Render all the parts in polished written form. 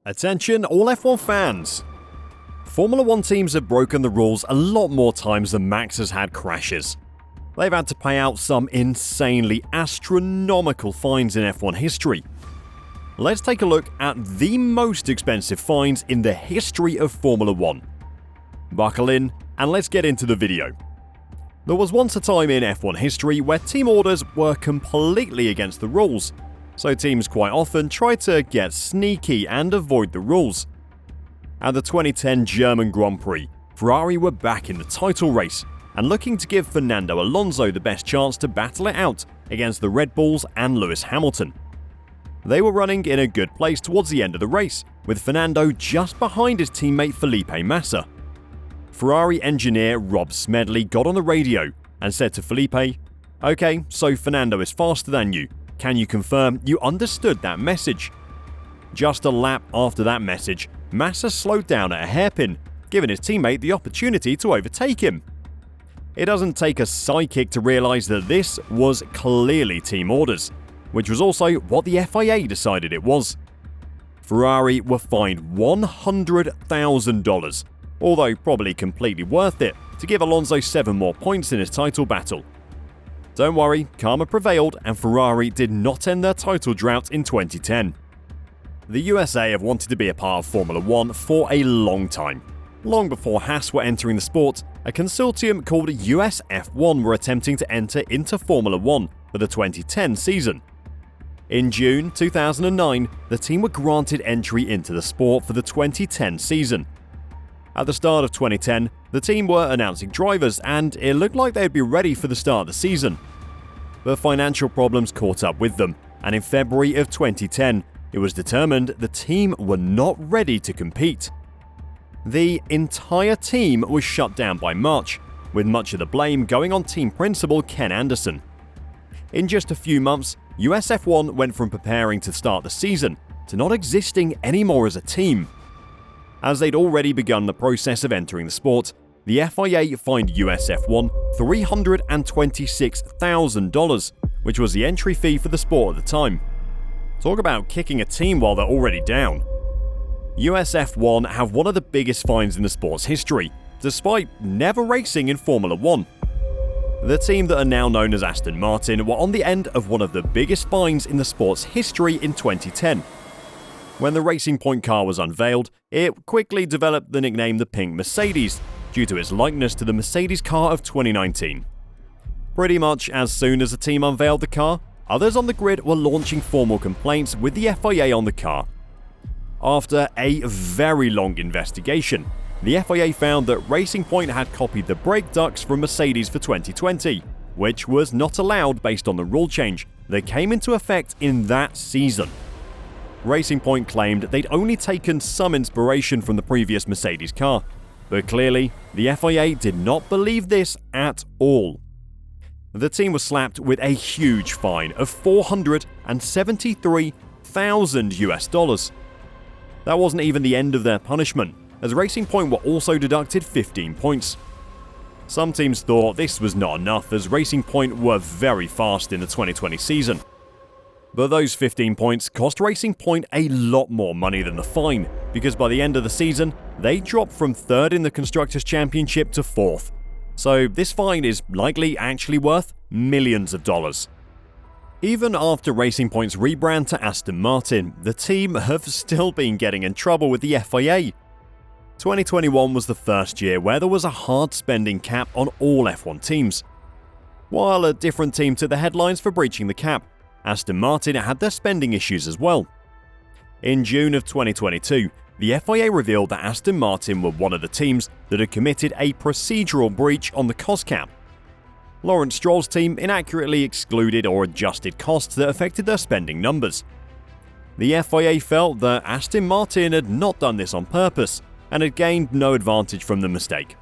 Attention all F1 fans! Formula 1 teams have broken the rules a lot more times than Max has had crashes. They've had to pay out some insanely astronomical fines in F1 history. Let's take a look at the most expensive fines in the history of Formula 1. Buckle in and let's get into the video. There was once a time in F1 history where team orders were completely against the rules, so teams quite often tried to get sneaky and avoid the rules. At the 2010 German Grand Prix, Ferrari were back in the title race and looking to give Fernando Alonso the best chance to battle it out against the Red Bulls and Lewis Hamilton. They were running in a good place towards the end of the race, with Fernando just behind his teammate Felipe Massa. Ferrari engineer Rob Smedley got on the radio and said to Felipe, "Okay, so Fernando is faster than you. Can you confirm you understood that message?" Just a lap after that message, Massa slowed down at a hairpin, giving his teammate the opportunity to overtake him. It doesn't take a psychic to realise that this was clearly team orders, which was also what the FIA decided it was. Ferrari were fined $100,000, although probably completely worth it to give Alonso 7 more points in his title battle. Don't worry, karma prevailed and Ferrari did not end their title drought in 2010. The USA have wanted to be a part of Formula 1 for a long time. Long before Haas were entering the sport, a consortium called US F1 were attempting to enter into Formula 1 for the 2010 season. In June 2009, the team were granted entry into the sport for the 2010 season. At the start of 2010, the team were announcing drivers and it looked like they'd be ready for the start of the season. But financial problems caught up with them, and in February of 2010, it was determined the team were not ready to compete. The entire team was shut down by March, with much of the blame going on team principal Ken Anderson. In just a few months, US F1 went from preparing to start the season to not existing anymore as a team. As they'd already begun the process of entering the sport, the FIA fined US F1 $326,000, which was the entry fee for the sport at the time. Talk about kicking a team while they're already down. US F1 have one of the biggest fines in the sport's history, despite never racing in Formula 1. The team that are now known as Aston Martin were on the end of one of the biggest fines in the sport's history in 2010. When the Racing Point car was unveiled, it quickly developed the nickname the Pink Mercedes, due to its likeness to the Mercedes car of 2019. Pretty much as soon as the team unveiled the car, others on the grid were launching formal complaints with the FIA on the car. After a very long investigation, the FIA found that Racing Point had copied the brake ducts from Mercedes for 2020, which was not allowed based on the rule change that came into effect in that season. Racing Point claimed they'd only taken some inspiration from the previous Mercedes car, but clearly, the FIA did not believe this at all. The team was slapped with a huge fine of $473,000 US. That wasn't even the end of their punishment, as Racing Point were also deducted 15 points. Some teams thought this was not enough, as Racing Point were very fast in the 2020 season. But those 15 points cost Racing Point a lot more money than the fine, because by the end of the season, they dropped from 3rd in the Constructors' Championship to 4th. So this fine is likely actually worth millions of dollars. Even after Racing Point's rebrand to Aston Martin, the team have still been getting in trouble with the FIA. 2021 was the first year where there was a hard spending cap on all F1 teams. While a different team took the headlines for breaching the cap, Aston Martin had their spending issues as well. In June of 2022, the FIA revealed that Aston Martin were one of the teams that had committed a procedural breach on the cost cap. Lawrence Stroll's team inaccurately excluded or adjusted costs that affected their spending numbers. The FIA felt that Aston Martin had not done this on purpose and had gained no advantage from the mistake.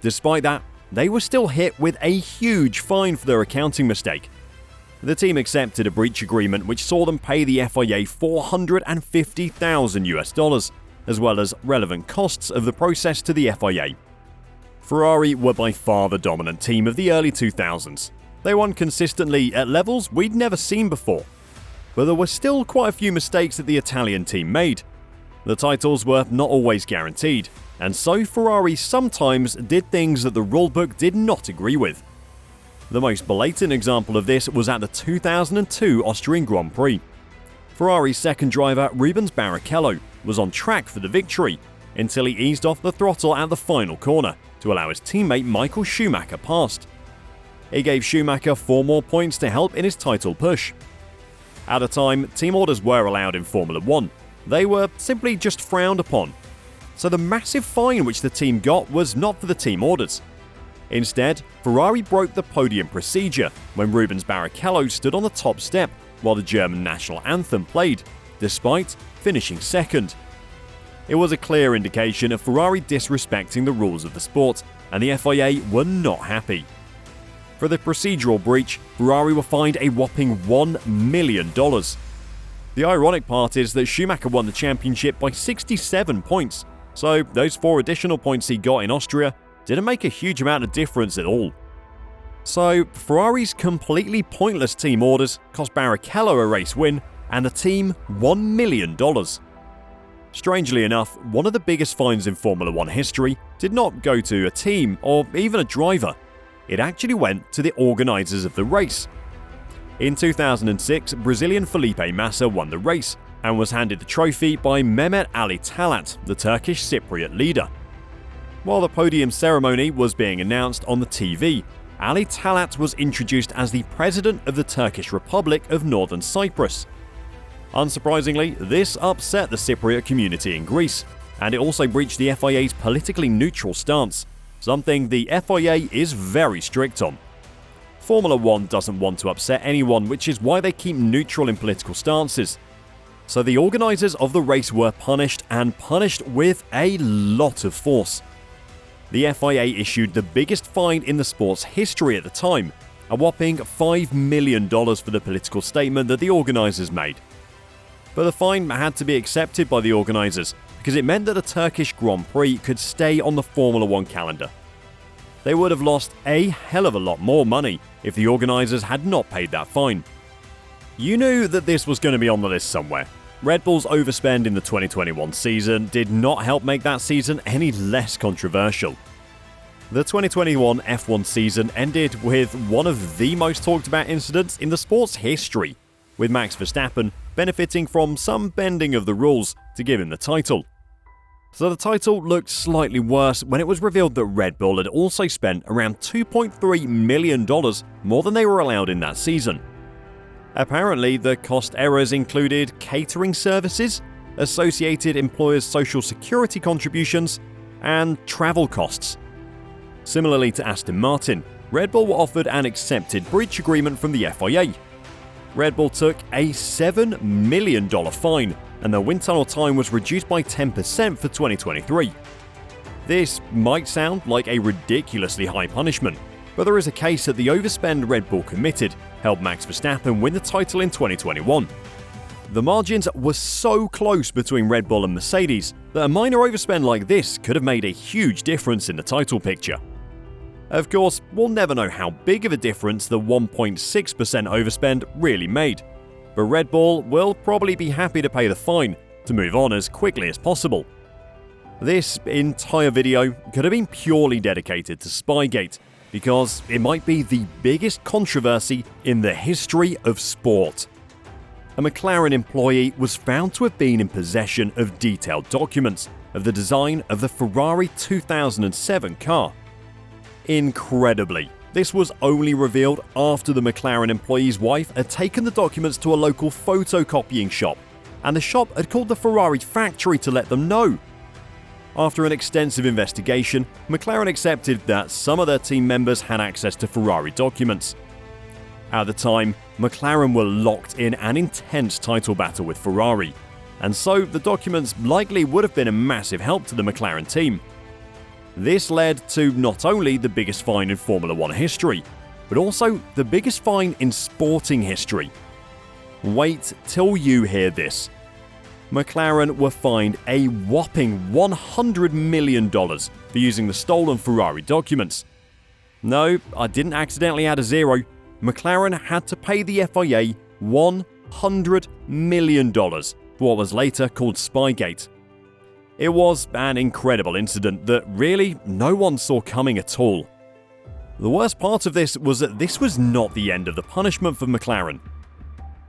Despite that, they were still hit with a huge fine for their accounting mistake. The team accepted a breach agreement which saw them pay the FIA $450,000 US, as well as relevant costs of the process to the FIA. Ferrari were by far the dominant team of the early 2000s. They won consistently at levels we'd never seen before. But there were still quite a few mistakes that the Italian team made. The titles were not always guaranteed, and so Ferrari sometimes did things that the rulebook did not agree with. The most blatant example of this was at the 2002 Austrian Grand Prix. Ferrari's second driver, Rubens Barrichello, was on track for the victory until he eased off the throttle at the final corner to allow his teammate Michael Schumacher past. He gave Schumacher 4 more points to help in his title push. At the time, team orders were allowed in Formula 1. They were simply just frowned upon. So the massive fine which the team got was not for the team orders. Instead, Ferrari broke the podium procedure when Rubens Barrichello stood on the top step while the German national anthem played, despite finishing second. It was a clear indication of Ferrari disrespecting the rules of the sport, and the FIA were not happy. For the procedural breach, Ferrari were fined a whopping $1 million. The ironic part is that Schumacher won the championship by 67 points, so those 4 additional points he got in Austria didn't make a huge amount of difference at all. So, Ferrari's completely pointless team orders cost Barrichello a race win and the team $1 million. Strangely enough, one of the biggest fines in Formula 1 history did not go to a team or even a driver. It actually went to the organisers of the race. In 2006, Brazilian Felipe Massa won the race and was handed the trophy by Mehmet Ali Talat, the Turkish Cypriot leader. While the podium ceremony was being announced on the TV, Ali Talat was introduced as the President of the Turkish Republic of Northern Cyprus. Unsurprisingly, this upset the Cypriot community in Greece, and it also breached the FIA's politically neutral stance, something the FIA is very strict on. Formula 1 doesn't want to upset anyone, which is why they keep neutral in political stances. So the organisers of the race were punished, and punished with a lot of force. The FIA issued the biggest fine in the sport's history at the time, a whopping $5 million for the political statement that the organisers made. But the fine had to be accepted by the organisers because it meant that the Turkish Grand Prix could stay on the Formula 1 calendar. They would have lost a hell of a lot more money if the organisers had not paid that fine. You knew that this was going to be on the list somewhere. Red Bull's overspend in the 2021 season did not help make that season any less controversial. The 2021 F1 season ended with one of the most talked about incidents in the sport's history, with Max Verstappen benefiting from some bending of the rules to give him the title. So the title looked slightly worse when it was revealed that Red Bull had also spent around $2.3 million more than they were allowed in that season. Apparently, the cost errors included catering services, associated employers' social security contributions, and travel costs. Similarly to Aston Martin, Red Bull were offered an accepted breach agreement from the FIA. Red Bull took a $7 million fine, and their wind tunnel time was reduced by 10% for 2023. This might sound like a ridiculously high punishment, but there is a case that the overspend Red Bull committed helped Max Verstappen win the title in 2021. The margins were so close between Red Bull and Mercedes that a minor overspend like this could have made a huge difference in the title picture. Of course, we'll never know how big of a difference the 1.6% overspend really made, but Red Bull will probably be happy to pay the fine to move on as quickly as possible. This entire video could have been purely dedicated to Spygate, because it might be the biggest controversy in the history of sport. A McLaren employee was found to have been in possession of detailed documents of the design of the Ferrari 2007 car. Incredibly, this was only revealed after the McLaren employee's wife had taken the documents to a local photocopying shop, and the shop had called the Ferrari factory to let them know. After an extensive investigation, McLaren accepted that some of their team members had access to Ferrari documents. At the time, McLaren were locked in an intense title battle with Ferrari, and so the documents likely would have been a massive help to the McLaren team. This led to not only the biggest fine in Formula 1 history, but also the biggest fine in sporting history. Wait till you hear this. McLaren were fined a whopping $100 million for using the stolen Ferrari documents. No, I didn't accidentally add a zero. McLaren had to pay the FIA $100 million for what was later called Spygate. It was an incredible incident that really no one saw coming at all. The worst part of this was that this was not the end of the punishment for McLaren.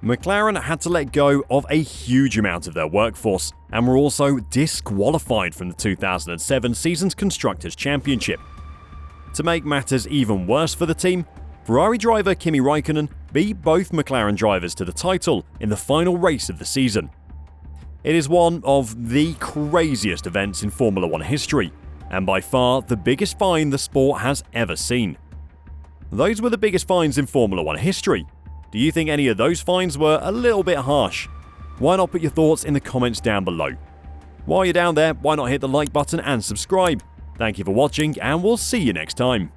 McLaren had to let go of a huge amount of their workforce and were also disqualified from the 2007 season's Constructors' Championship. To make matters even worse for the team, Ferrari driver Kimi Raikkonen beat both McLaren drivers to the title in the final race of the season. It is one of the craziest events in Formula 1 history, and by far the biggest fine the sport has ever seen. Those were the biggest fines in Formula 1 history. Do you think any of those fines were a little bit harsh? Why not put your thoughts in the comments down below? While you're down there, why not hit the like button and subscribe? Thank you for watching, and we'll see you next time.